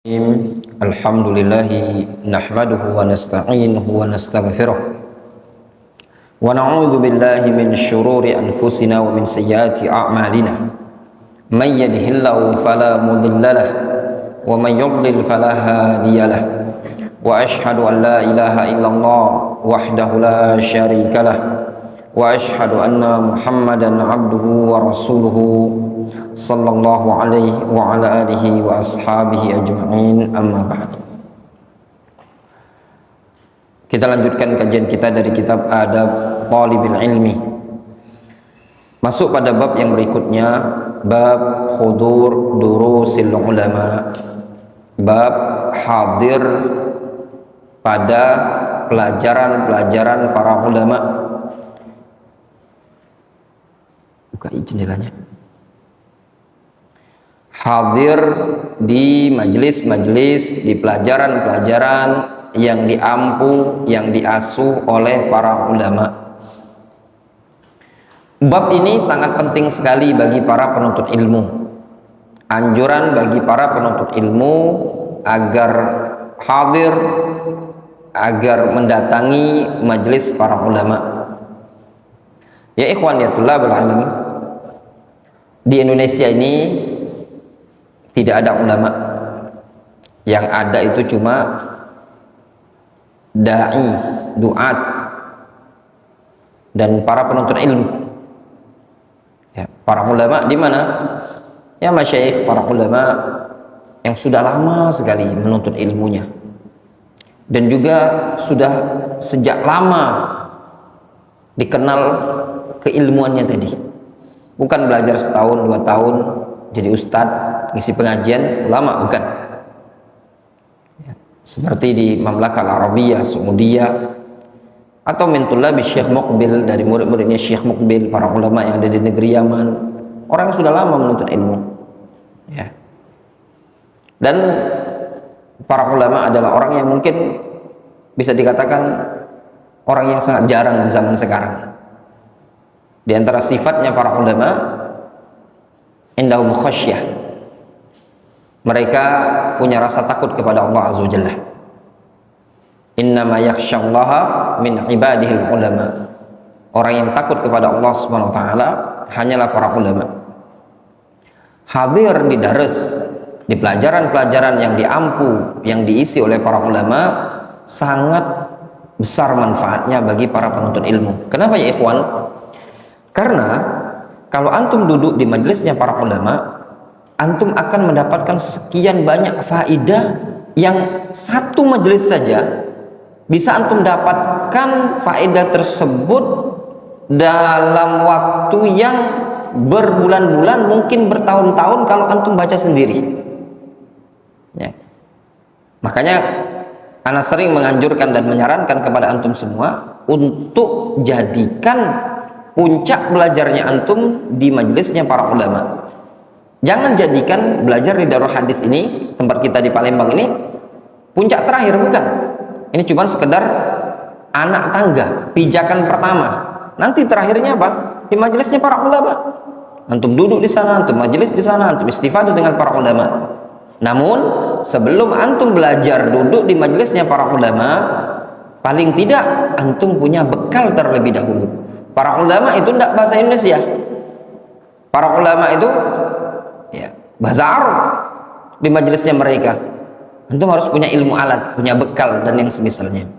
Alhamdulillahi nahmaduhu wa nasta'inuhu wa nastaghfiruh wa na'udzu billahi min syururi anfusina wa min sayyiati a'malina may yahdihillahu fala mudilla lahu wa may yudlil fala hadiya lahu wa asyhadu an la ilaha illallah wahdahu la syarika lahu wa asyhadu anna Muhammadan abduhu wa rasuluhu sallallahu alaihi wa ala alihi wa ashabihi ajma'in, amma ba'd. Kita lanjutkan kajian kita dari kitab Adab Thalibil Ilmi. Masuk pada bab yang berikutnya, bab hudur durusil ulama. Bab hadir pada pelajaran-pelajaran para ulama. Buka jendelanya. Hadir di majelis-majelis, di pelajaran-pelajaran yang diampu, yang diasuh oleh para ulama. Bab ini sangat penting sekali bagi para penuntut ilmu. Anjuran bagi para penuntut ilmu agar hadir, agar mendatangi majelis para ulama. Ya ikhwan ya tullabul ilm, di Indonesia ini tidak ada ulama. Yang ada itu cuma dai, duat, dan para penuntut ilmu. Ya, para ulama di mana? Ya masyayikh, para ulama yang sudah lama sekali menuntut ilmunya, dan juga sudah sejak lama dikenal keilmuannya tadi. Bukan belajar setahun, 2 tahun jadi ustadz, ngisi pengajian, ulama, bukan. Ya, seperti di Mamlakah Al-Arabiyah, Saudiyah, atau min tullabi Syekh Muqbil, dari murid-muridnya Syekh Muqbil, para ulama yang ada di negeri Yaman, orang yang sudah lama menuntut ilmu. Ya. Dan para ulama adalah orang yang mungkin bisa dikatakan orang yang sangat jarang di zaman sekarang. Di antara sifatnya para ulama, indahum khasyah, mereka punya rasa takut kepada Allah Azza wa Jalla. Innama yakhsyallaha min ibadihil ulama. Orang yang takut kepada Allah Subhanahu wa taala hanyalah para ulama. Hadir di darus, di pelajaran-pelajaran yang diampu, yang diisi oleh para ulama, sangat besar manfaatnya bagi para penuntut ilmu. Kenapa ya ikhwan? Karena kalau antum duduk di majelisnya para ulama, antum akan mendapatkan sekian banyak faidah yang satu majelis saja bisa antum dapatkan faedah tersebut dalam waktu yang berbulan-bulan, mungkin bertahun-tahun kalau antum baca sendiri. Ya. Makanya ana sering menganjurkan dan menyarankan kepada antum semua untuk jadikan puncak belajarnya antum di majelisnya para ulama. Jangan jadikan belajar di Darul Hadis ini, tempat kita di Palembang ini, puncak terakhir, bukan. Ini cuma sekedar anak tangga, pijakan pertama. Nanti terakhirnya apa? Di majelisnya para ulama. Antum duduk di sana, antum majelis di sana, antum istifadah dengan para ulama. Namun sebelum antum belajar duduk di majelisnya para ulama, paling tidak antum punya bekal terlebih dahulu. Para ulama itu tidak bahasa Indonesia. Para ulama itu ya, bahasa Arab di majelisnya mereka. Antum harus punya ilmu alat, punya bekal dan yang semisalnya.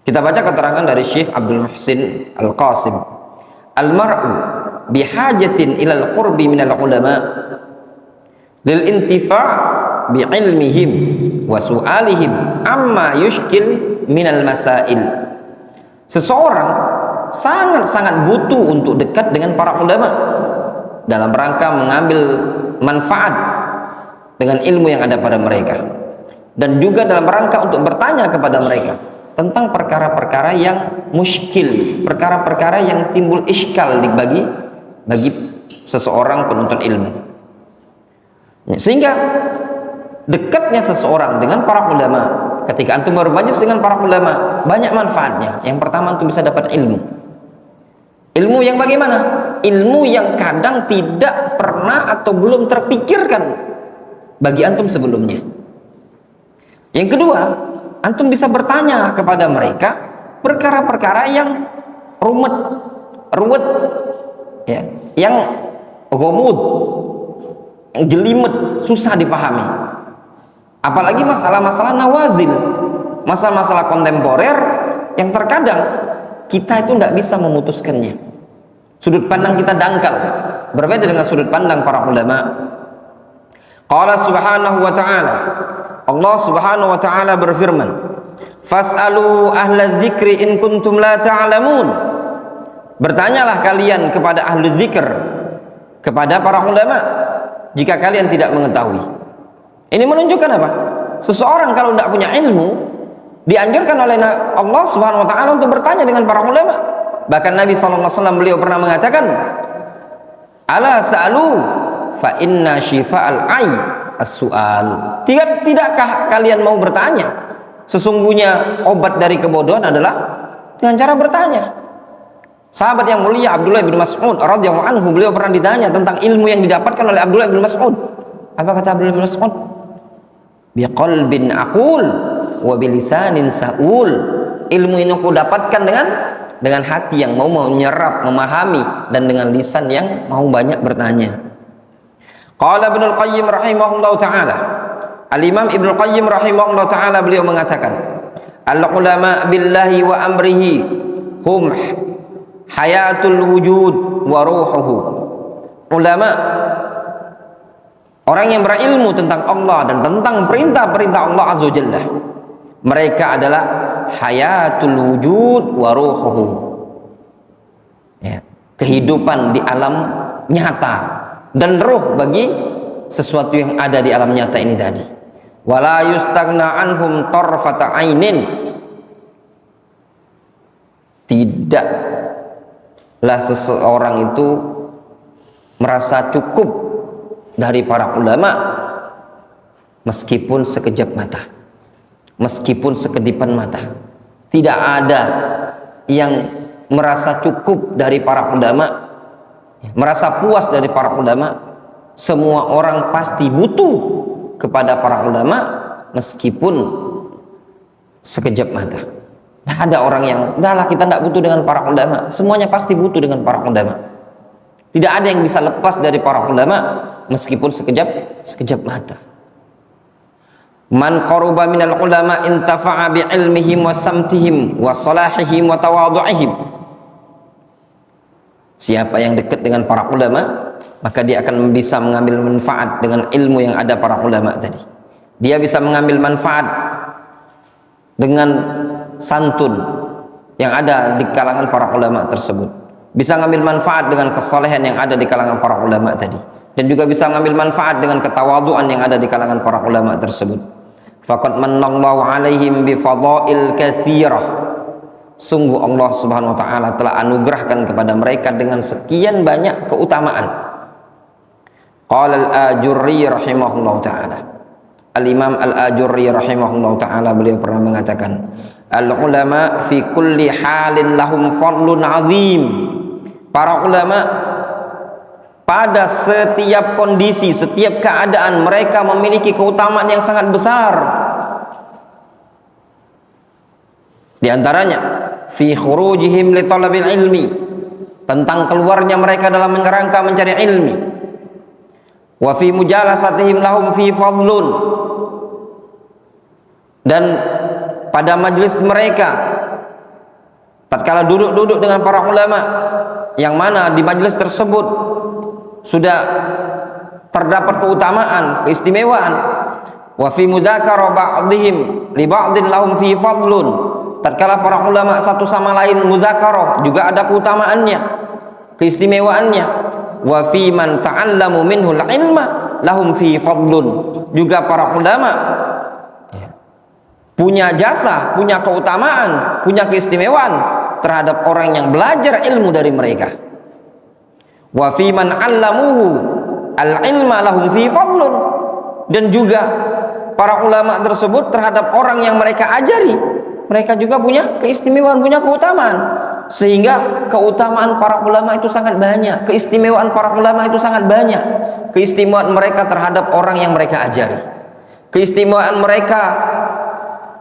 Kita baca keterangan dari Syekh Abdul Muhsin Al-Qasim. Al-mar'u bihajatin ilal qurbi minal ulama lil intifa' bi ilmihim wa su'alihim amma yushkil minal masail. Seseorang sangat-sangat butuh untuk dekat dengan para ulama dalam rangka mengambil manfaat dengan ilmu yang ada pada mereka, dan juga dalam rangka untuk bertanya kepada mereka tentang perkara-perkara yang muskil, perkara-perkara yang timbul iskal bagi seseorang penuntut ilmu. Sehingga dekatnya seseorang dengan para ulama, ketika antum bermajlis dengan para ulama, banyak manfaatnya. Yang pertama, antum bisa dapat ilmu. Ilmu yang bagaimana? Ilmu yang kadang tidak pernah atau belum terpikirkan bagi antum sebelumnya. Yang kedua, antum bisa bertanya kepada mereka perkara-perkara yang ruwet, ya, yang gomud, yang jelimet, susah dipahami. Apalagi masalah-masalah nawazil, masalah-masalah kontemporer yang terkadang kita itu tidak bisa memutuskannya. Sudut pandang kita dangkal, berbeda dengan sudut pandang para ulama. Qala subhanahu wa ta'ala, Allah subhanahu wa ta'ala berfirman, fas'alu ahla dzikri in kuntum la ta'lamun. Bertanyalah kalian kepada ahli dzikr, kepada para ulama, jika kalian tidak mengetahui. Ini menunjukkan apa? Seseorang kalau tidak punya ilmu, dianjurkan oleh Allah subhanahu wa ta'ala untuk bertanya dengan para ulama. Bahkan Nabi SAW beliau pernah mengatakan, ala sa'alu fa inna shifa'al ai as-su'al. Tidakkah kalian mau bertanya? Sesungguhnya obat dari kebodohan adalah dengan cara bertanya. Sahabat yang mulia Abdullah bin Mas'ud radhiyallahu anhu, beliau pernah ditanya tentang ilmu yang didapatkan oleh Abdullah bin Mas'ud. Apa kata Abdullah bin Mas'ud? Biqalbin aqul wa bilisanin sa'ul. Ilmu ini aku dapatkan dengan hati yang mau menyerap, memahami, dan dengan lisan yang mau banyak bertanya. Qala Ibnul Qayyim rahimahullah ta'ala, Al-Imam Ibnul Qayyim rahimahullah ta'ala beliau mengatakan, al-ulama billahi wa amrihi hum hayatul wujud wa ruhuhu. Ulama, orang yang berilmu tentang Allah dan tentang perintah-perintah Allah azza wa jalla, mereka adalah hayatul wujud wa ruhuhu, ya, kehidupan di alam nyata dan ruh bagi sesuatu yang ada di alam nyata ini tadi. Wala yustaghna anhum tarfata ainin. Tidaklah seseorang itu merasa cukup dari para ulama meskipun sekejap mata, meskipun sekedipan mata. Tidak ada yang merasa cukup dari para ulama, merasa puas dari para ulama. Semua orang pasti butuh kepada para ulama meskipun sekejap mata. Nah, ada orang yang, udahlah kita tidak butuh dengan para ulama. Semuanya pasti butuh dengan para ulama. Tidak ada yang bisa lepas dari para ulama meskipun sekejap mata. Man qaruba minal ulama intafa'a bi ilmihim wa samtihim wa salahihim wa tawadhu'ihim. Siapa yang dekat dengan para ulama, maka dia akan bisa mengambil manfaat dengan ilmu yang ada para ulama tadi. Dia bisa mengambil manfaat dengan santun yang ada di kalangan para ulama tersebut, bisa mengambil manfaat dengan kesalehan yang ada di kalangan para ulama tadi, dan juga bisa mengambil manfaat dengan ketawaduan yang ada di kalangan para ulama tersebut. Faqad manallahu alaihim bi fadail katsirah. Sungguh Allah subhanahu wa ta'ala telah anugerahkan kepada mereka dengan sekian banyak keutamaan. Qala al-Ajurri rahimahullah ta'ala, Al-Imam al-Ajurri rahimahullah ta'ala beliau pernah mengatakan, al-ulama fi kulli halin lahum fadlun azim. Para ulama pada setiap kondisi, setiap keadaan mereka memiliki keutamaan yang sangat besar. Di antaranya fi khurujihim li talabil ilmi, tentang keluarnya mereka dalam kerangka mencari ilmi. Wa fi mujalasatihim lahum fi fadlun, dan pada majelis mereka tatkala duduk-duduk dengan para ulama, yang mana di majelis tersebut sudah terdapat keutamaan, keistimewaan. Wa fi mudzakara ba'dihim li ba'din lahum fi fadlun, tatkala para ulama satu sama lain mudzakarah juga ada keutamaannya, keistimewaannya. Wa fi man ta'allamu minhu al-ilma lahum fi fadlun, juga para ulama punya jasa, punya keutamaan, punya keistimewaan terhadap orang yang belajar ilmu dari mereka. Wa fi man 'allamuhu al-ilma lahum fi fadlun, dan juga para ulama tersebut terhadap orang yang mereka ajari, mereka juga punya keistimewaan, punya keutamaan. Sehingga keutamaan para ulama itu sangat banyak, keistimewaan para ulama itu sangat banyak. Keistimewaan mereka terhadap orang yang mereka ajari, keistimewaan mereka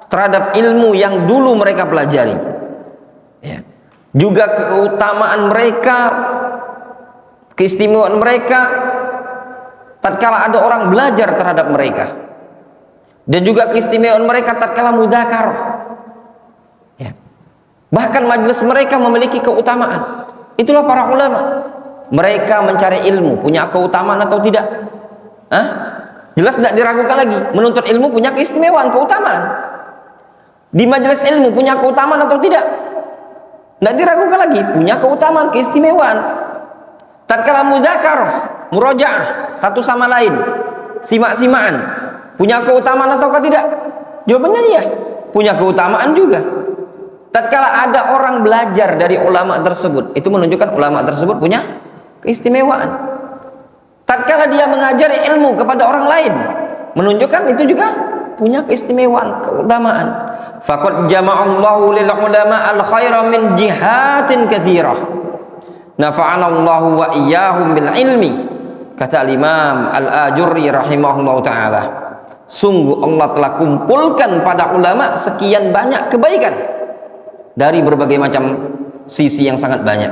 terhadap ilmu yang dulu mereka pelajari, ya. Juga keutamaan mereka, keistimewaan mereka tatkala ada orang belajar terhadap mereka, dan juga keistimewaan mereka tatkala mudzakarah, ya. Bahkan majelis mereka memiliki keutamaan. Itulah para ulama. Mereka mencari ilmu punya keutamaan atau tidak? Jelas tidak diragukan lagi. Menuntut ilmu punya keistimewaan, keutamaan. Di majelis ilmu punya keutamaan atau tidak? Tidak diragukan lagi, punya keutamaan, keistimewaan. Tatkala mudzakarah, murojaah satu sama lain, simak-simaan, punya keutamaan ataukah tidak? Jawabannya iya, punya keutamaan juga. Tatkala ada orang belajar dari ulama tersebut, itu menunjukkan ulama tersebut punya keistimewaan. Tatkala dia mengajari ilmu kepada orang lain, menunjukkan itu juga punya keistimewaan, keutamaan. Faqad jama'allahu lil ulama al khaira min jihatin katsirah. Nafa'anallahu wa iyyahum bil ilmi. Kata Imam Al-Ajurri rahimahullahu taala. Sungguh Allah telah kumpulkan pada ulama sekian banyak kebaikan dari berbagai macam sisi yang sangat banyak.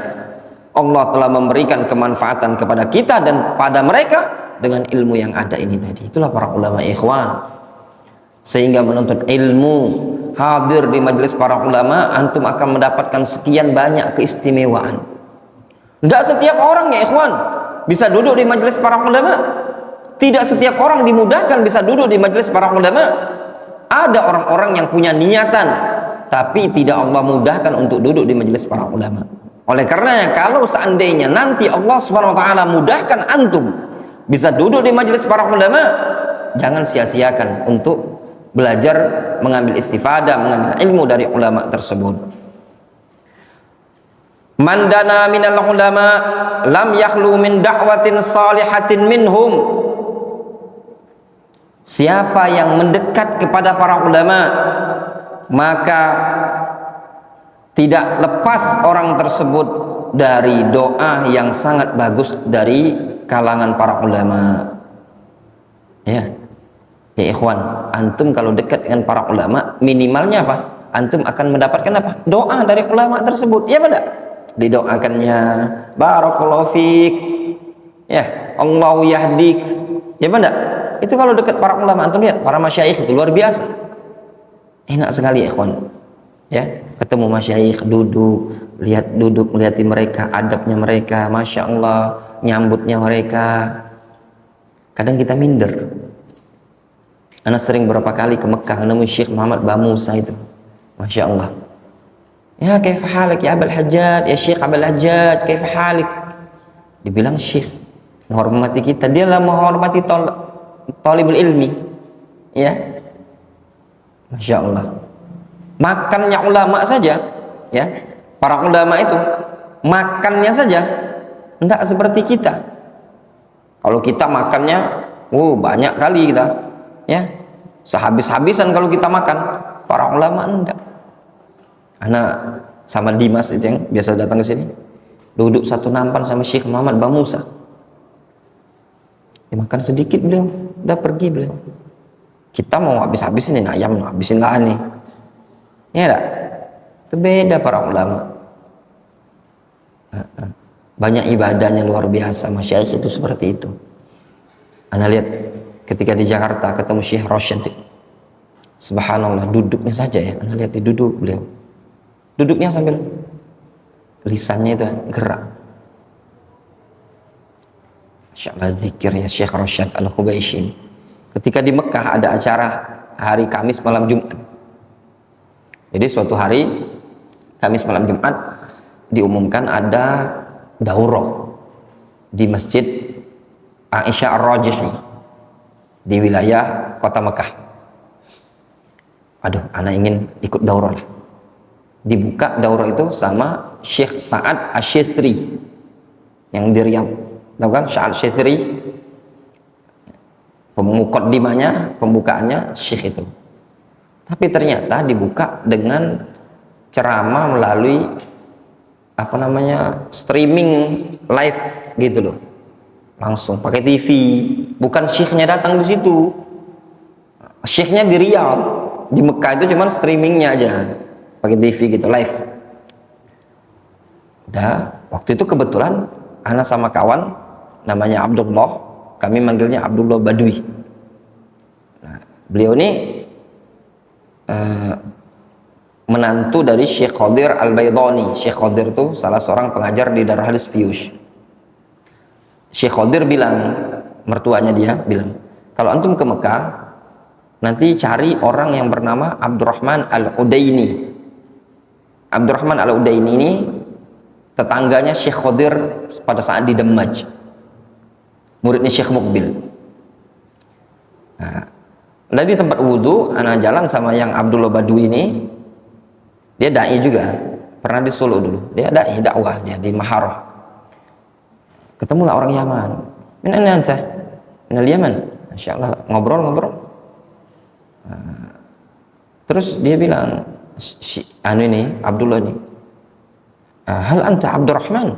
Allah telah memberikan kemanfaatan kepada kita dan pada mereka dengan ilmu yang ada ini tadi. Itulah para ulama, ikhwan. Sehingga menuntut ilmu, hadir di majelis para ulama, antum akan mendapatkan sekian banyak keistimewaan. Tidak setiap orang, ya ikhwan, bisa duduk di majelis para ulama. Tidak setiap orang dimudahkan bisa duduk di majelis para ulama. Ada orang-orang yang punya niatan, tapi tidak Allah mudahkan untuk duduk di majelis para ulama. Oleh karenanya, kalau seandainya nanti Allah Subhanahu wa taala mudahkan antum bisa duduk di majelis para ulama, jangan sia-siakan untuk belajar, mengambil istifadah, mengambil ilmu dari ulama tersebut. Man dana minal ulama lam yakhlu min da'watin salihatin minhum. Siapa yang mendekat kepada para ulama, maka tidak lepas orang tersebut dari doa yang sangat bagus dari kalangan para ulama. Ya ikhwan, antum kalau dekat dengan para ulama, minimalnya apa? Antum akan mendapatkan apa? Doa dari ulama tersebut. Ya benar? Didoakannya barakallahu fiik, ya Allahu yahdik. Ya benar? Itu kalau dekat para ulama, antum lihat para masyayikh itu luar biasa. Enak sekali ya ikhwan. Ya, ketemu masyayikh, duduk melihati mereka, adabnya mereka, masya Allah, nyambutnya mereka. Kadang kita minder. Ana sering berapa kali ke Mekah nemu Syekh Muhammad Bamusa itu, masya Allah. Ya, kaif halik ya Abul Hajjaj, ya Syekh Abul Hajjaj, kaif halik? Dibilang Syekh, menghormati kita, dia lah menghormati talibul ilmi. Ya, masya Allah. Makannya ulama saja, ya, para ulama itu makannya saja tidak seperti kita. Kalau kita makannya, banyak kali kita, ya, sehabis-habisan kalau kita makan. Para ulama enggak. Anak sama Dimas itu yang biasa datang ke sini, duduk satu nampan sama Syekh Muhammad Bamusa. Makan sedikit beliau, udah pergi beliau. Kita mau habis-habisin ini ayam, habisin lah nih. Ya enggak? Itu beda para ulama. Banyak ibadahnya luar biasa, masyayikh itu seperti itu. Anda lihat ketika di Jakarta ketemu Syekh Rosyad, subhanallah, duduknya saja ya, Anda lihat duduk beliau. Duduknya sambil lisannya itu gerak. Masya Allah, zikirnya Syekh Rosyad Al-Khubayshi. Ketika di Mekah ada acara hari Kamis malam Jumat. Jadi suatu hari Kamis malam Jumat diumumkan ada daurah di Masjid Aisyah Ar-Rajihi di wilayah kota Mekah. Aduh, anak ingin ikut daurah lah. Dibuka daurah itu sama Syekh Sa'ad Asy-Syithri yang di Riyadh. Tahu kan Sa'ad Asy-Syithri? Muqaddimahnya, pembukaannya Syekh itu. Tapi ternyata dibuka dengan ceramah melalui streaming live gitu loh, langsung pakai TV. Bukan syekhnya datang di situ, syekhnya di Riyadh, di Mekah itu cuman streamingnya aja, pakai TV gitu live. Udah, waktu itu kebetulan ana sama kawan namanya Abdullah, kami manggilnya Abdullah Badui. Nah, beliau ini menantu dari Syekh Qadir Al-Baydhani. Syekh Qadir itu salah seorang pengajar di Darul Hadis Fiyush. Syekh Qadir bilang, mertuanya dia bilang, kalau antum ke Mekah nanti cari orang yang bernama Abdurrahman Al-Udaini. Abdurrahman Al-Udaini ini tetangganya Syekh Qadir pada saat di Damaj, muridnya Syekh Mukbil. Nah, dari tempat wudhu, anak jalan sama yang Abdullah Badui ini. Dia dai juga, pernah di Solo dulu. Dia dai dakwah, dia di Maharah. Ketemulah orang Yaman. Min anna anta? Min al-Yaman. Masyaallah, ngobrol. Terus dia bilang, ini Abdullah ini, hal anta Abdurrahman?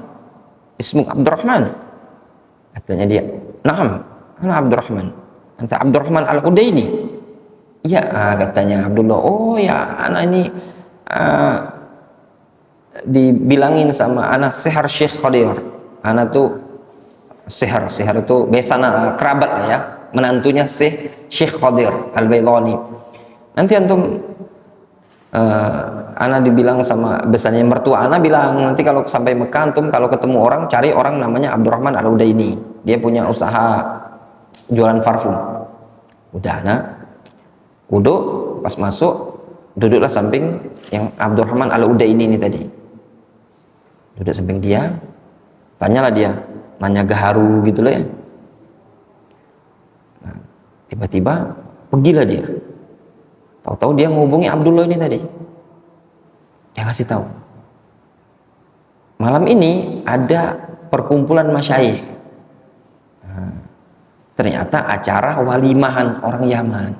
Ismuk Abdurrahman? Katanya dia, "Na'am, ana Abdurrahman." "Anta Abdurrahman Al-Udaini?" "Iya," katanya Abdullah. "Oh ya, anak ini dibilangin sama anak sihar Syekh Qadir. Anak tuh sihar itu besan kerabat lah ya, menantunya Syekh Qadir Al-Baydhani. Nanti antum anak dibilang sama besannya mertua anak bilang, nanti kalau sampai Mekah antum kalau ketemu orang cari orang namanya Abdurrahman Al-Udaini. Dia punya usaha jualan parfum." Udah anak duduk, pas masuk duduklah samping yang Abdurrahman Al-Udaini ini tadi. Duduk samping dia, tanyalah dia, nanya gaharu gitu loh ya. Nah, tiba-tiba pergilah dia. Tahu-tahu dia menghubungi Abdullah ini tadi. Dia kasih tahu, malam ini ada perkumpulan masyayikh. Nah, ternyata acara walimahan orang Yaman.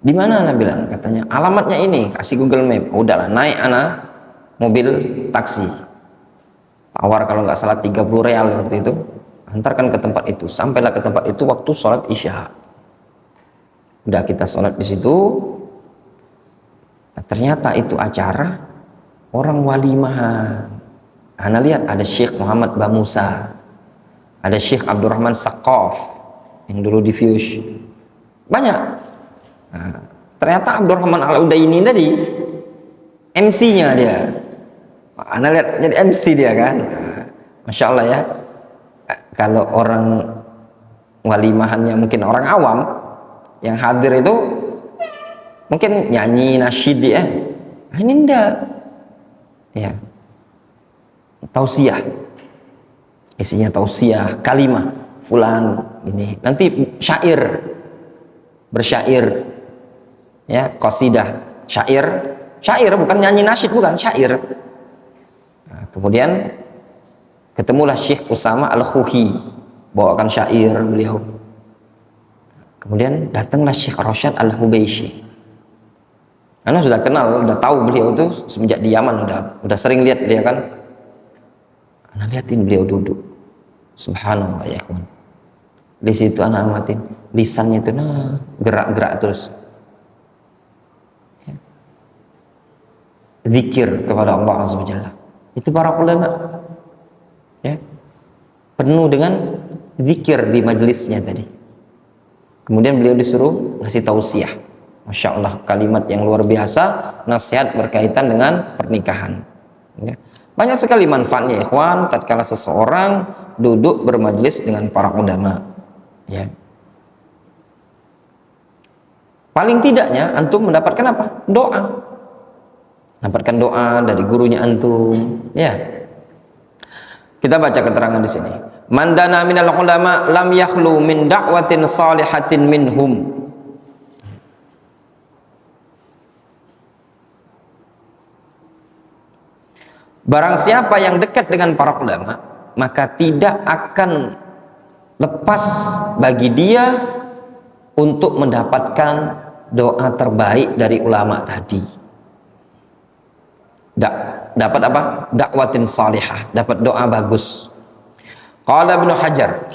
Di mana anak bilang? Katanya alamatnya ini, kasih Google Map. Udahlah, naik anak mobil taksi. Tawar kalau nggak salah 30 real waktu itu. Antarkan ke tempat itu. Sampailah ke tempat itu waktu sholat Isya. Udah kita sholat di situ. Nah, ternyata itu acara orang walimahan. Anak lihat ada Syekh Muhammad Bamusa, ada Syekh Abdurrahman Saqaf yang dulu di Fiyush. Banyak. Nah, ternyata Abdurrahman Al-Udaini tadi MC-nya dia. Anda lihat jadi MC dia kan. Nah, Masya Allah ya. Kalau orang walimahannya mungkin orang awam, yang hadir itu mungkin nyanyi nasyid ya. Ini enggak. Ya. Tausiah. Isinya tausiah, kalimah fulan ini. Nanti syair. Bersyair. Ya, qasidah, syair bukan nyanyi nasyid, bukan syair. Nah, kemudian ketemulah Syekh Usama Al-Khuhi, bawakan syair beliau. Kemudian datanglah Syekh Rasyad Al-Hubayshi. Anda sudah kenal, sudah tahu beliau itu semenjak di Yaman, udah sering lihat dia kan. Anda lihatin beliau duduk, subhanallah ya kawan. Di situ Anda amatin lisannya itu gerak-gerak terus. Zikir kepada Allah Azza wa Jalla. Itu para ulama ya, penuh dengan zikir di majelisnya tadi. Kemudian beliau disuruh ngasih tausiah. Masya Allah, kalimat yang luar biasa, nasihat berkaitan dengan pernikahan ya. Banyak sekali manfaatnya ikhwan tatkala seseorang duduk bermajelis dengan para ulama ya. Paling tidaknya antum mendapatkan apa? Doa. Dapatkan doa dari gurunya antum ya. Kita baca keterangan di sini. Man dana minal ulama lam yakhlu min da'watin salihatin minhum. Barang siapa yang dekat dengan para ulama, maka tidak akan lepas bagi dia untuk mendapatkan doa terbaik dari ulama tadi. Dapat apa? Dakwatin salihah, dapat doa bagus. Qala Ibnu Hajar,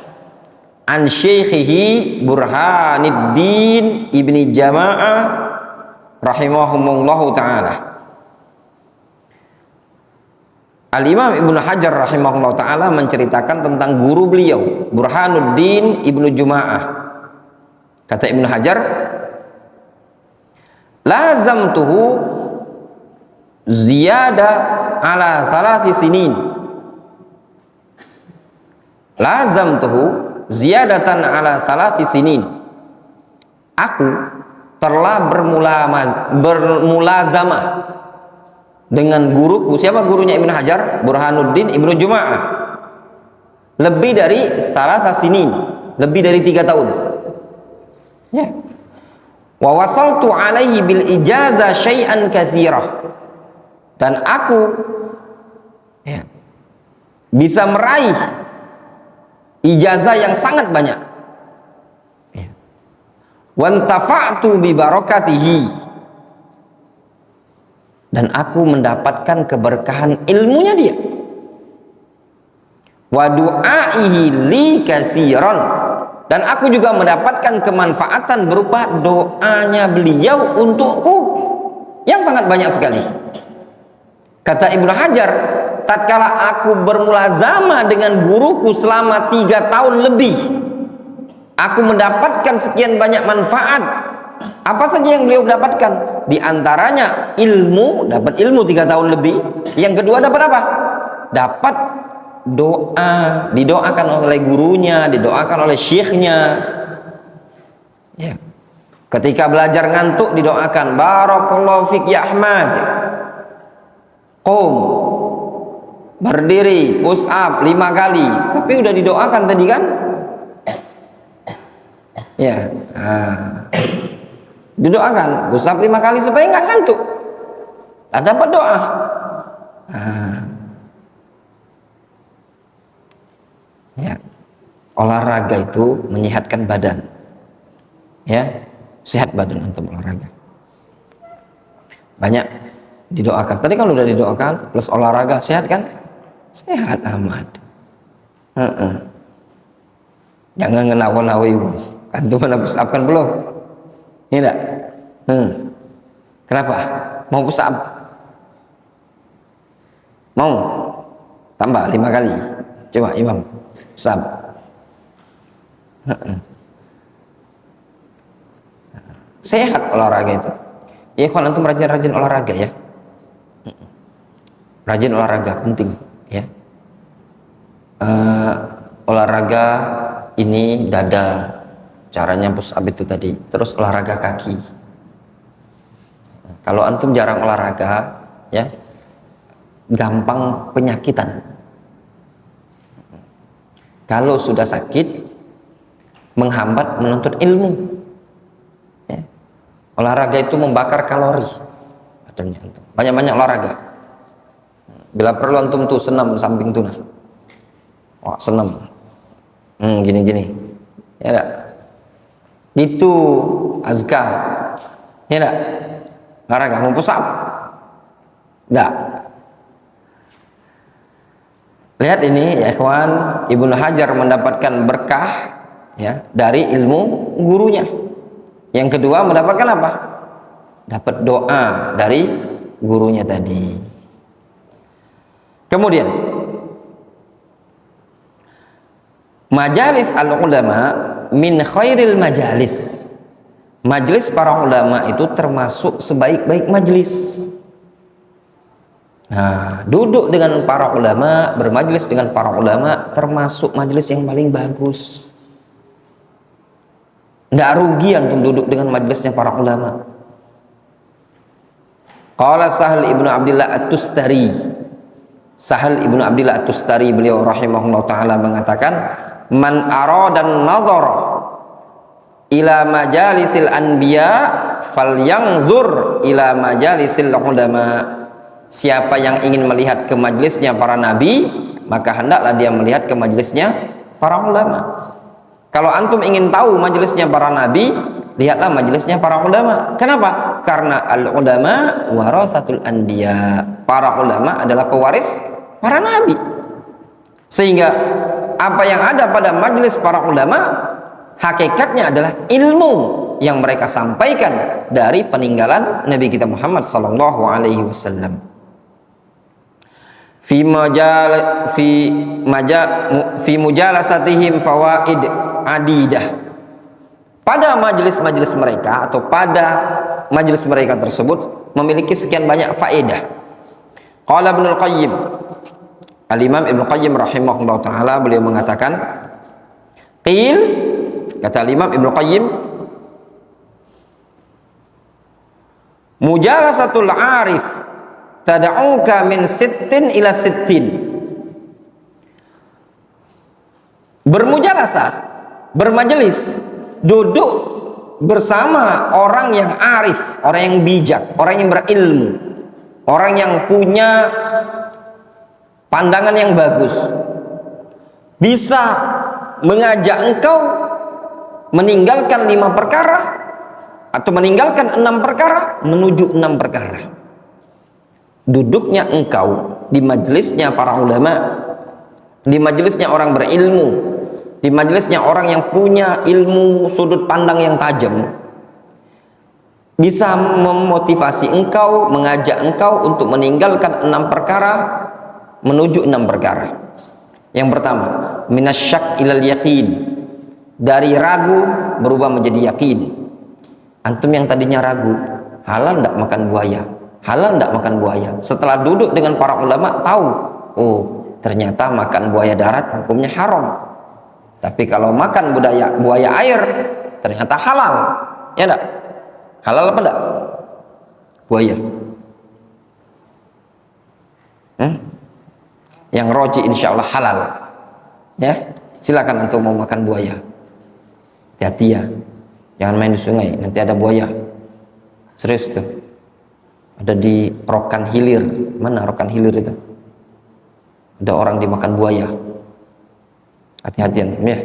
an syekhihi Burhanuddin ibni Jama'ah rahimahumullahu ta'ala. Al-Imam Ibnu Hajar rahimahullah ta'ala menceritakan tentang guru beliau Burhanuddin ibnu Juma'ah. Kata Ibnu Hajar, lazamtuhu ziyada ala thalathi sinin. Lazamtuhu ziyadatan ala thalathi sinin. Aku telah bermulazamah dengan guruku. Siapa gurunya Ibnu Hajar? Burhanuddin ibnu Juma'ah. Lebih dari thalatha sinin, lebih dari 3 tahun. Ya. Wa wasaltu alaihi bil ijazah syai'an katsirah. Dan aku bisa meraih ijazah yang sangat banyak. Wantafa'tu bi barakatihi. Dan aku mendapatkan keberkahan ilmunya dia. Wa du'aihi li katsiran. Dan aku juga mendapatkan kemanfaatan berupa doanya beliau untukku yang sangat banyak sekali. Kata Ibnu Hajar, tatkala aku bermulazamah dengan guruku selama 3 tahun lebih, aku mendapatkan sekian banyak manfaat. Apa saja yang beliau dapatkan? Di antaranya ilmu, dapat ilmu 3 tahun lebih. Yang kedua dapat apa? Dapat doa, didoakan oleh gurunya, didoakan oleh syekhnya. Ya. Ketika belajar ngantuk didoakan, barakallahu fik ya Ahmad. Qum, berdiri, push up 5 kali. Tapi udah didoakan tadi kan? Ya. Didoakan, push up 5 kali supaya nggak ngantuk. Dan dapat doa. Ya, olahraga itu menyehatkan badan. Ya, sehat badan untuk olahraga. Banyak didoakan. Tadi kan udah didoakan plus olahraga, sehat kan? Sehat amat. Jangan ngenawa-nawi. Antum mana push up kan belum? Ini enggak? Kenapa? Mau push up? Mau? Tambah 5 kali. Coba Imam. Sab. Sehat olahraga itu. Ya kalau antum rajin-rajin olahraga ya. Rajin olahraga penting ya. Olahraga ini dada, caranya push up itu tadi. Terus olahraga kaki. Kalau antum jarang olahraga ya, gampang penyakitan. Kalau sudah sakit, menghambat menuntut ilmu. Ya. Olahraga itu membakar kalori. Banyak-banyak olahraga. Bila perlu antum tuh senam samping tunah. Wah, senam. Gini-gini. Ya enggak? Itu azkar. Ya enggak? Olahraga mau push up? Enggak. Lihat ini ya ikhwan, Ibnu Hajar mendapatkan berkah ya dari ilmu gurunya. Yang kedua mendapatkan apa? Dapat doa dari gurunya tadi. Kemudian majalis al-ulama min khairil majalis. Majelis para ulama itu termasuk sebaik-baik majelis. Nah, duduk dengan para ulama, bermajelis dengan para ulama termasuk majelis yang paling bagus. Nggak rugi antum duduk dengan majelisnya para ulama. Qala Sahal ibnu Abdillah At-Tustari. Sahal ibnu Abdillah At-Tustari beliau rahimahullah ta'ala mengatakan, man aradan nazara ila majalisil anbiya falyanzur ila majalisil ulama. Siapa yang ingin melihat ke majelisnya para nabi, maka hendaklah dia melihat ke majelisnya para ulama. Kalau antum ingin tahu majelisnya para nabi, lihatlah majelisnya para ulama. Kenapa? Karena al-ulama warasatul anbiya. Para ulama adalah pewaris para nabi. Sehingga apa yang ada pada majelis para ulama hakikatnya adalah ilmu yang mereka sampaikan dari peninggalan Nabi kita Muhammad sallallahu alaihi wasallam. Fi mujalasatihim fawaid adidah. Pada majelis-majelis mereka atau pada majelis mereka tersebut memiliki sekian banyak faedah. Qala Ibnu Qayyim, Al-Imam Ibnu Qayyim rahimahullah taala, beliau mengatakan, qil, kata Al-Imam Ibnu Qayyim, mujalasatul arif tad'uka min sittin ila sittin. Bermujalasah, bermajelis, duduk bersama orang yang arif, orang yang bijak, orang yang berilmu, orang yang punya pandangan yang bagus, bisa mengajak engkau meninggalkan 5 perkara atau meninggalkan 6 perkara menuju 6 perkara. Duduknya engkau di majelisnya para ulama, di majelisnya orang berilmu, di majelisnya orang yang punya ilmu sudut pandang yang tajam, bisa memotivasi engkau, mengajak engkau untuk meninggalkan 6 perkara menuju 6 perkara. Yang pertama, minasyak ilal yakin, dari ragu berubah menjadi yakin. Antum yang tadinya ragu, halal enggak makan buaya, halal enggak makan buaya, setelah duduk dengan para ulama tahu, oh ternyata makan buaya darat hukumnya haram. Tapi kalau makan buaya air ternyata halal. Ya enggak? Halal apa enggak? Buaya. Yang roji insya Allah halal. Ya, silakan antum mau makan buaya. Hati-hati ya. Jangan main di sungai, nanti ada buaya. Serius tuh. Ada di Rokan Hilir. Mana Rokan Hilir itu? Ada orang dimakan buaya. Hati-hati antum ya.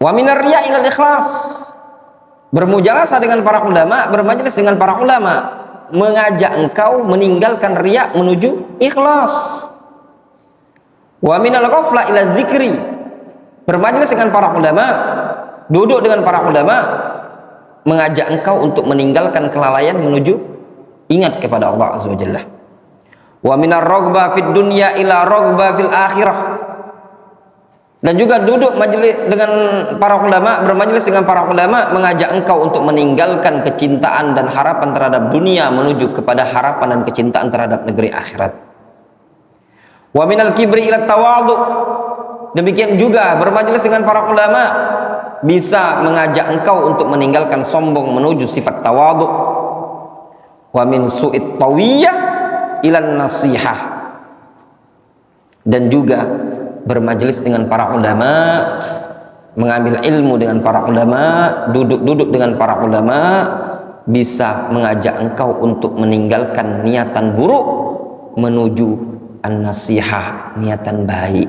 Wa minar riya ilal ikhlas. Bermujalasah dengan para ulama, bermajelis dengan para ulama, mengajak engkau meninggalkan riya menuju ikhlas. Wa minal ghafla ila dzikri. Bermajelis dengan para ulama, duduk dengan para ulama, mengajak engkau untuk meninggalkan kelalaian menuju ingat kepada Allah Azza wa Jalla. Wa minar raghba fid dunya ila raghba fil akhirah. Dan juga duduk majelis dengan para ulama, bermajelis dengan para ulama, mengajak engkau untuk meninggalkan kecintaan dan harapan terhadap dunia menuju kepada harapan dan kecintaan terhadap negeri akhirat. Wa minal kibri ila tawadhu. Demikian juga bermajelis dengan para ulama bisa mengajak engkau untuk meninggalkan sombong menuju sifat tawadhu. Wa min su'it tawiyah ilan nasihah. Dan juga bermajelis dengan para ulama, mengambil ilmu dengan para ulama, duduk-duduk dengan para ulama, bisa mengajak engkau untuk meninggalkan niatan buruk menuju an-nasihah, niatan baik.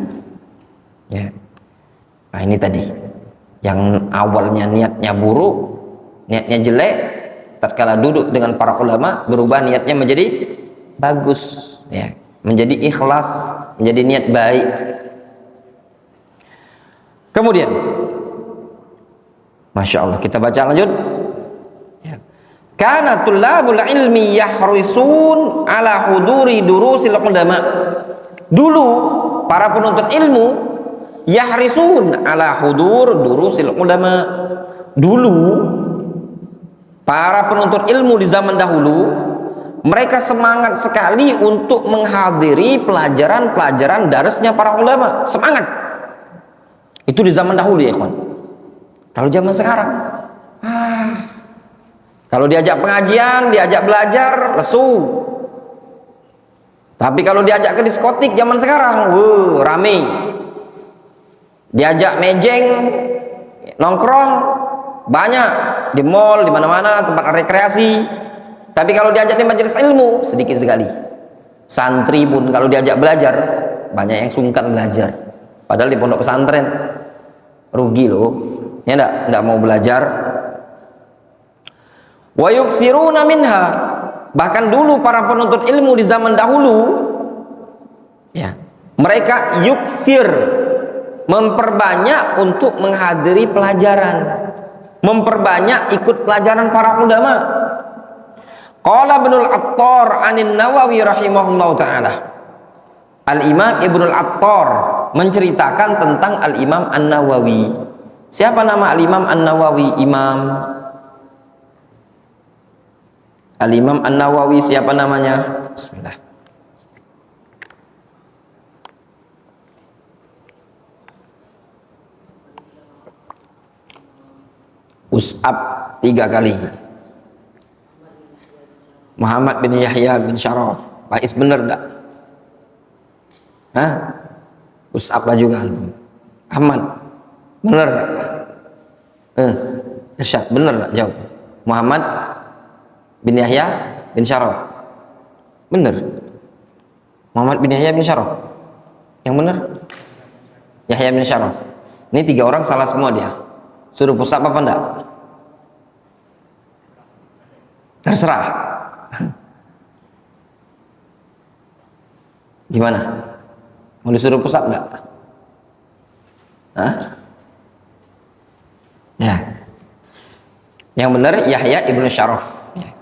Ya. Nah ini tadi yang awalnya niatnya buruk, niatnya jelek, tatkala duduk dengan para ulama berubah niatnya menjadi bagus, ya, menjadi ikhlas, menjadi niat baik. Kemudian, Masya Allah, kita baca lanjut. Kana tullabul ilmi yahrisun ala huduri durusil ulama. Dulu para penuntut ilmu yahrisun ala hudur durusil ulama. Dulu para penuntut ilmu di zaman dahulu mereka semangat sekali untuk menghadiri pelajaran-pelajaran darasnya para ulama. Semangat. Itu di zaman dahulu ya ikhwan. Kalau zaman sekarang, kalau diajak pengajian, diajak belajar, lesu. Tapi kalau diajak ke diskotik zaman sekarang, rame. Diajak mejeng, nongkrong, banyak di mall, di mana-mana tempat rekreasi. Tapi kalau diajak di majelis ilmu, sedikit sekali. Santri pun kalau diajak belajar, banyak yang sungkan belajar. Padahal di pondok pesantren rugi loh, ya enggak mau belajar. Wa yukthiruna minha. Bahkan dulu para penuntut ilmu di zaman dahulu Ya. Mereka yuksir, memperbanyak untuk menghadiri pelajaran, memperbanyak ikut pelajaran para ulama. Qala Ibnul Attar anin Nawawi rahimahullahu taala. Al-Imam Ibnul Attar menceritakan tentang Al-Imam An-Nawawi. Siapa nama Al-Imam An-Nawawi? Al-Imam An-Nawawi siapa namanya? Bismillah. Us'ab 3 kali. Muhammad bin Yahya bin Syaraf. Faiz bener enggak? Hah? Us'ab lah juga antum. Ahmad bener enggak? Irsyad bener enggak? Jawab. Muhammad bin Yahya bin Syaraf. Bener. Muhammad bin Yahya bin Syaraf. Yang bener? Yahya bin Syaraf. Ini 3 orang salah semua dia. Suruh pusat apa enggak? Terserah. Gimana? Mau disuruh pusat enggak? Hah? Ya. Yang benar Yahya ibnu Syaraf. Ya.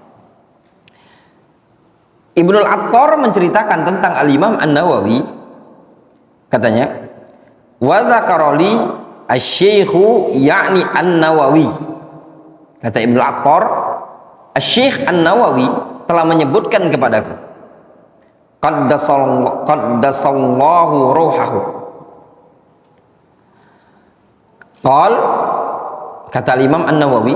Ibnul Attar menceritakan tentang Al-Imam An-Nawawi. Katanya, wa dzakarali asy-syaikhu ya'ni An-Nawawi. Kata Ibnul Attar, Asy-Syaikh An-Nawawi telah menyebutkan kepadaku, qaddasallahu ruhahu. Qal, kata Imam An-Nawawi,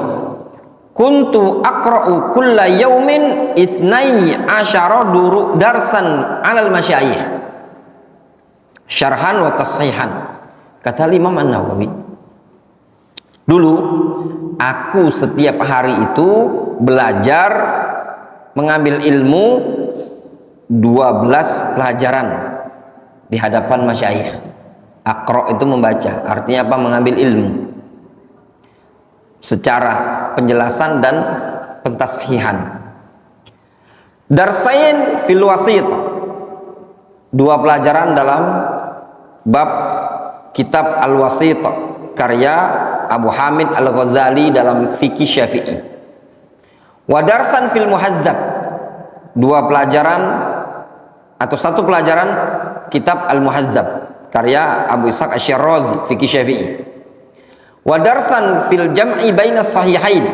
kuntu aqra'u kulla yaumin isnai asyara darsan 'alal masyayikh syarhan wa tashihan. Kata Imam An-Nawawi, dulu aku setiap hari itu belajar mengambil ilmu 12 pelajaran di hadapan masyayikh. Aqra itu membaca, artinya apa? Mengambil ilmu secara penjelasan dan pentashihan. Darsain fil wasit, 2 pelajaran dalam bab kitab Al-Wasit karya Abu Hamid Al-Ghazali dalam fikih Syafi'i. Wa darsan fil muhazzab, 2 pelajaran atau 1 pelajaran kitab Al-Muhazzab karya Abu Ishaq Asy-Syirrazi fikih Syafi'i. Wa darsan fil jam'i baina sahihain,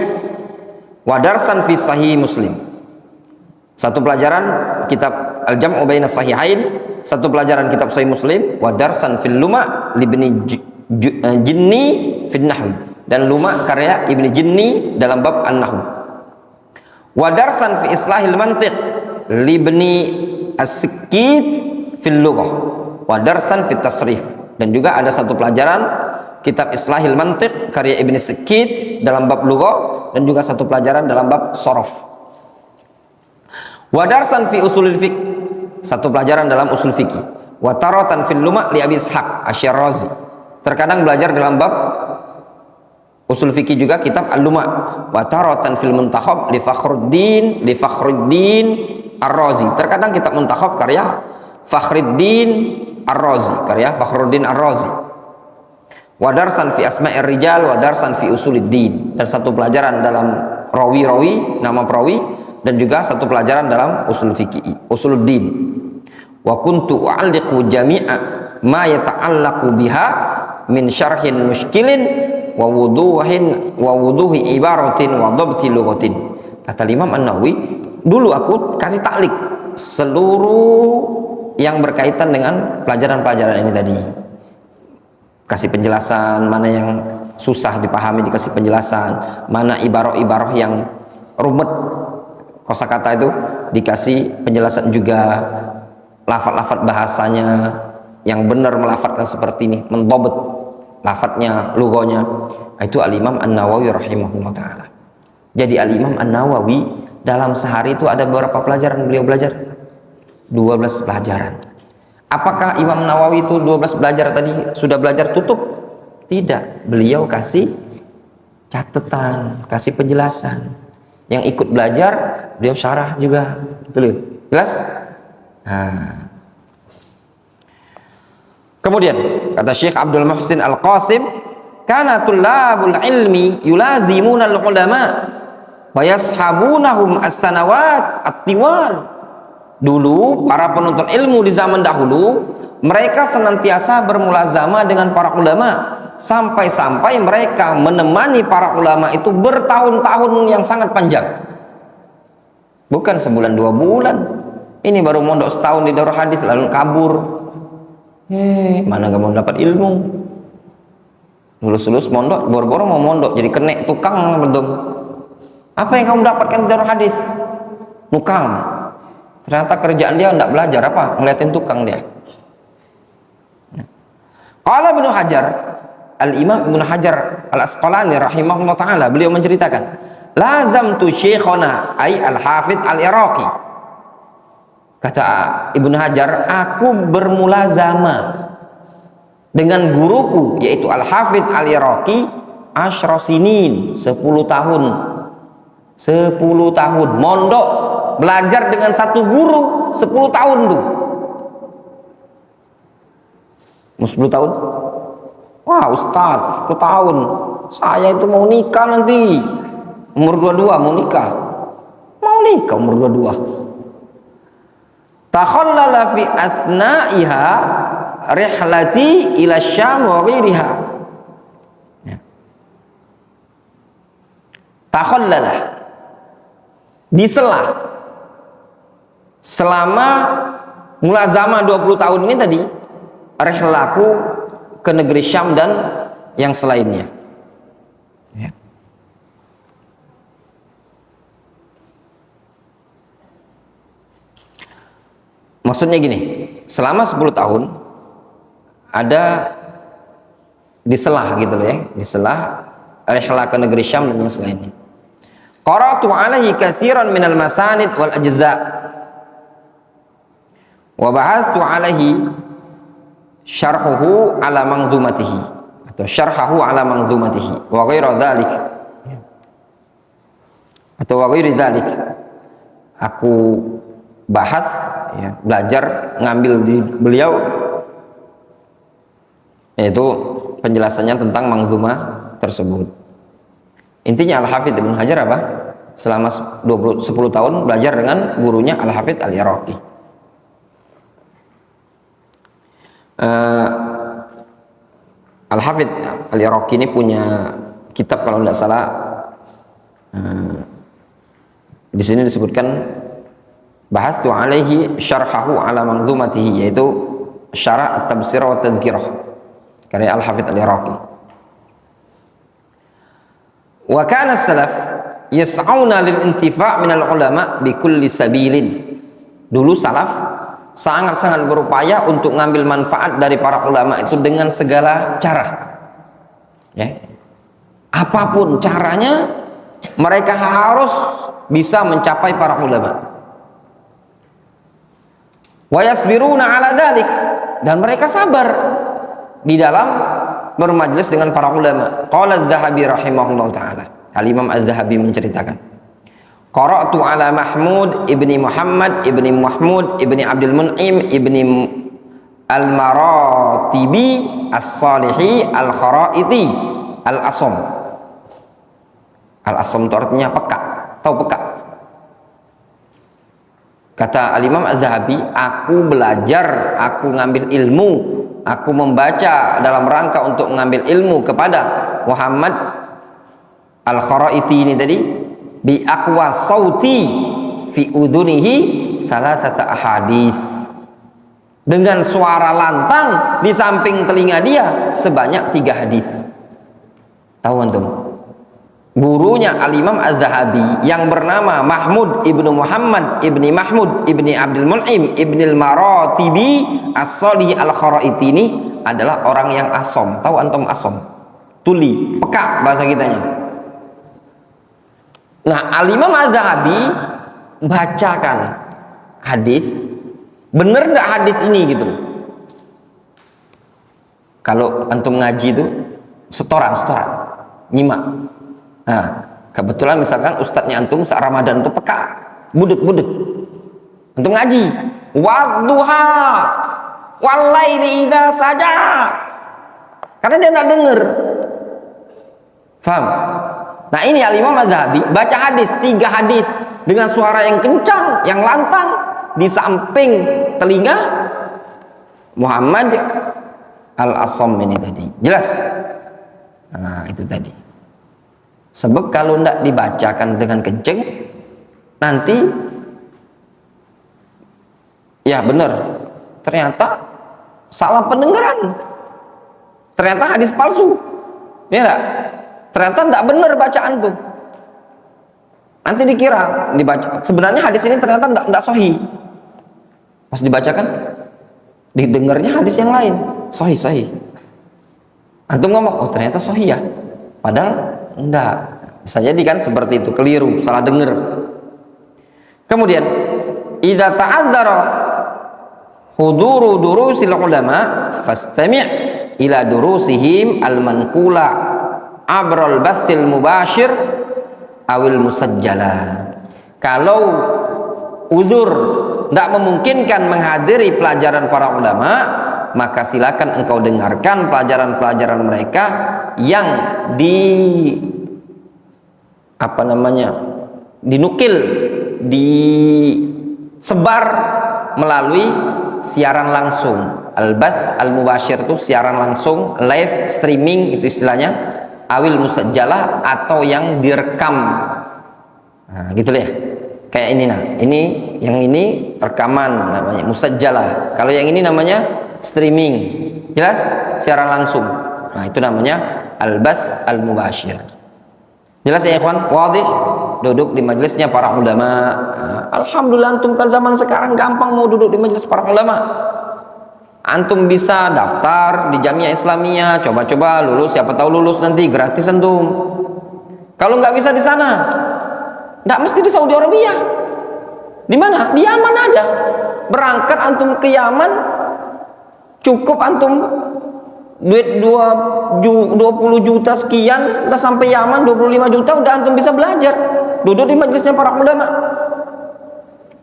wa darsan fi sahih Muslim. 1 pelajaran kitab Al-Jam'u baina sahihain, 1 pelajaran kitab Sahih Muslim. Wa darsan fil luma libni Jinni fil nahwi, dan luma karya Ibni Jinni dalam bab an-nahwu. Wa darsan fi islahil mantiq libni as-Sikkit fil lughah, wa darsan fi tasrif, dan juga ada 1 pelajaran kitab islahil mantiq karya Ibni Sikkit dalam bab lughah, dan juga 1 pelajaran dalam bab sorof. Wa darsan fi usulil fiqh, 1 pelajaran dalam usul fikih. Wa taratan fil luma li Abi Ishaq Asy-Syirrazi, terkadang belajar dalam bab usul fikih juga kitab Al-Luma. Wa taratan fil muntakhab li Fakhruddin Ar-Razi, terkadang kitab muntakhab karya Fakhruddin Ar-Razi, karya Fakhruddin Ar-Razi. Wa darsan fi asma'ir rijal wa darsan fi usuluddin, dan 1 pelajaran dalam rawi-rawi, nama perawi, dan juga 1 pelajaran dalam usul fikih, usuluddin. Wa kuntu u'alliqu jami'a ma yata'allaqu biha min syarhin muskilin wa wuduhi ibaratin wa dhabti lughatin. Kata Imam An-Nawawi, dulu aku kasih taklik seluruh yang berkaitan dengan pelajaran-pelajaran ini tadi. Kasih penjelasan, mana yang susah dipahami dikasih penjelasan, mana ibarah-ibarah yang rumit, kosakata itu dikasih penjelasan juga, lafaz-lafaz bahasanya yang benar melafadzkan seperti ini, mendobet lafadznya, lughahnya. Itu Al-Imam An-Nawawi rahimahullah ta'ala. Jadi Al-Imam An-Nawawi dalam sehari itu ada berapa pelajaran beliau belajar? 12 pelajaran. Apakah Imam Nawawi itu 12 belajar tadi sudah belajar tutup? Tidak, beliau kasih catatan, kasih penjelasan. Yang ikut belajar beliau syarah juga, gitu loh. Jelas? Nah, Kemudian kata Syekh Abdul Muhsin Al-Qasim, kana tullabul ilmi yulazimuna al-ulama wa yashabunahum as-sanawat at-tiwal. Dulu para penuntut ilmu di zaman dahulu, mereka senantiasa bermulazamah dengan para ulama, sampai-sampai mereka menemani para ulama itu bertahun-tahun yang sangat panjang. Bukan sebulan 2 bulan. Ini baru mondok setahun di Darul Hadis lalu kabur. Mana gak mau dapat ilmu? Lulus-lulus mondok, boro-boro mau mondok jadi kenek tukang belum. Apa yang kamu dapatkan di Darul Hadis? Nukang. Ternyata kerjaan dia enggak belajar apa? Ngeliatin tukang dia. Qala Ibnu Hajar, Al-Imam Ibnu Hajar Al-Asqalani rahimahullah taala, beliau menceritakan, lazamtu syekhona ay Al-Hafidz Al-Iraqi. Kata Ibnu Hajar, aku bermulazamah dengan guruku yaitu Al-Hafidz Al-Iraqi asyra sinin, 10 tahun. 10 tahun mondok belajar dengan satu guru 10 tahun tuh. 10 tahun? Wah, Ustaz, 10 tahun. Saya itu mau nikah nanti. Umur 22 mau nikah. Mau nikah umur 22. Takhallala fi asna'iha rihlati ila Syam wa ghairiha. Takhallala, disela selama mulazamah 20 tahun ini tadi, rihlaku ke negeri Syam dan yang selainnya. Ya. Maksudnya gini, selama 10 tahun ada diselah gitu loh ya, diselah rihlah ke negeri Syam dan yang selainnya. Qara'tu alaihi katsiran minal masanid wal ajza' wa ba'athtu alaihi syarhuhu ala manzumatihi atau syarhahu ala manzumatihi wa ghaira dzalik atau wa ghairi dzalik. Aku bahas ya, belajar ngambil di beliau yaitu penjelasannya tentang manzumah tersebut. Intinya Al-Hafidz Ibnu Hajar apa? Selama 10 tahun belajar dengan gurunya Al-Hafidz Al-Iraqi. Al-Hafidz Al-Iraqi ini punya kitab kalau tidak salah, di sini disebutkan bahastu alaihi syarhahu ala manzumatihi, yaitu syarah at-tabsir wa tadhkirah karya Al-Hafidz Al-Iraqi. Wa kana salaf yas'auna lil intifa' min al-ulama bi kulli sabilin. Dulu salaf sangat-sangat berupaya untuk ngambil manfaat dari para ulama itu dengan segala cara. Ya. Apapun caranya mereka harus bisa mencapai para ulama. Wa yasbiruna ala dzalik, dan mereka sabar di dalam bermajlis dengan para ulama. Qala Az-Zahabi rahimahullah taala, Al-Imam Az-Zahabi menceritakan, qara'tu ala Mahmud ibni Muhammad ibni Mahmud ibni Abdul Mun'im ibni Al-Maratibi As-Salihi Al-Kharaiti Al-Asam. Al-Asam itu artinya peka, tahu peka. Kata Al-Imam Az-Zahabi, aku belajar, aku ngambil ilmu, aku membaca dalam rangka untuk mengambil ilmu kepada Muhammad Al-Kharaiti ini tadi, bi aqwa sauti fi udunihi salasata ahadits, dengan suara lantang di samping telinga dia sebanyak 3 hadis. Tahu antum? Gurunya Al-Imam Az-Zahabi yang bernama Mahmud ibnu Muhammad ibni Mahmud ibni Abdul Mun'im ibni Al-Maratibi As-Salihi Al-Kharaiti ini adalah orang yang asom. Tahu antum asom? Tuli, peka bahasa kitanya. Nah, Al-Imam Az-Zahabi bacakan hadis, bener nggak hadis ini gitu loh. Kalau antum ngaji itu setoran, nyimak. Nah, kebetulan misalkan ustadznya antum saat Ramadan itu peka, budek. Antum ngaji, wadduha, Walaili idza saja. Karena dia tidak dengar. Faham? Nah ini Al-Imam Az-Zahabi baca hadis, 3 hadis dengan suara yang kencang, yang lantang di samping telinga Muhammad Al-Assam ini tadi. Jelas? Nah itu tadi. Sebab kalau tidak dibacakan dengan kencang, nanti ya benar, ternyata salah pendengaran, ternyata hadis palsu, ya enggak? Ternyata tidak benar bacaan tuh. Nanti dikira dibaca, sebenarnya hadis ini ternyata tidak sahih. Pas dibacakan, didengarnya hadis yang lain, sahih. Antum ngomong, oh ternyata sahih ya, padahal enggak. Bisa jadi kan seperti itu, keliru, salah dengar. Kemudian, idza ta'adzara huduru durusil ulama fastami' ila durusihim al-manqula abral basil mubashir awil musajjala. Kalau uzur tidak memungkinkan menghadiri pelajaran para ulama, maka silakan engkau dengarkan pelajaran-pelajaran mereka yang dinukil, disebar melalui siaran langsung. Al-bath al-mubashir itu siaran langsung, live streaming itu istilahnya, awil musajjalah atau yang direkam. Nah, gitu ya. Kayak ini yang ini rekaman namanya musajjalah. Kalau yang ini namanya streaming. Jelas? Siaran langsung. Nah, itu namanya al-bath al-mubashir. Jelas ya ikhwan? Wadih? Duduk di majelisnya para ulama. Alhamdulillah antum kan zaman sekarang gampang mau duduk di majelis para ulama. Antum bisa daftar di Jamiah Islamiyah, coba-coba lulus, siapa tahu lulus nanti gratis antum. Kalau nggak bisa di sana, nggak mesti di Saudi Arabia. Di mana? Di Yaman ada. Berangkat antum ke Yaman, cukup antum duit 20 juta sekian, udah sampai Yaman 25 juta, udah antum bisa belajar. Duduk di majelisnya para ulama.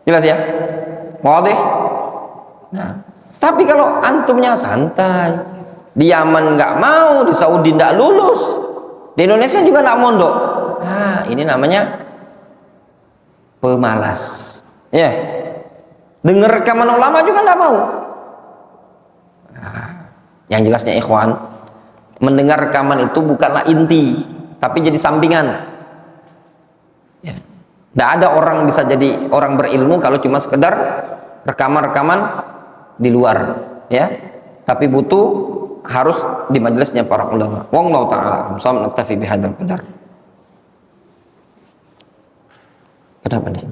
Jelas ya? Wadih? Nah, tapi kalau antumnya santai, di Yaman nggak mau, di Saudi nggak lulus, di Indonesia juga nggak mondok. Nah, ini namanya pemalas. Ya, dengar rekaman ulama juga nggak mau. Nah, yang jelasnya ikhwan, mendengar rekaman itu bukanlah inti, tapi jadi sampingan. Ya. Nggak ada orang bisa jadi orang berilmu kalau cuma sekedar rekaman-rekaman di luar, ya. Tapi butuh harus di majelisnya para ulama. Wallahu ta'ala a'lam. Naktafi bihadzal qadar. Kenapa nih?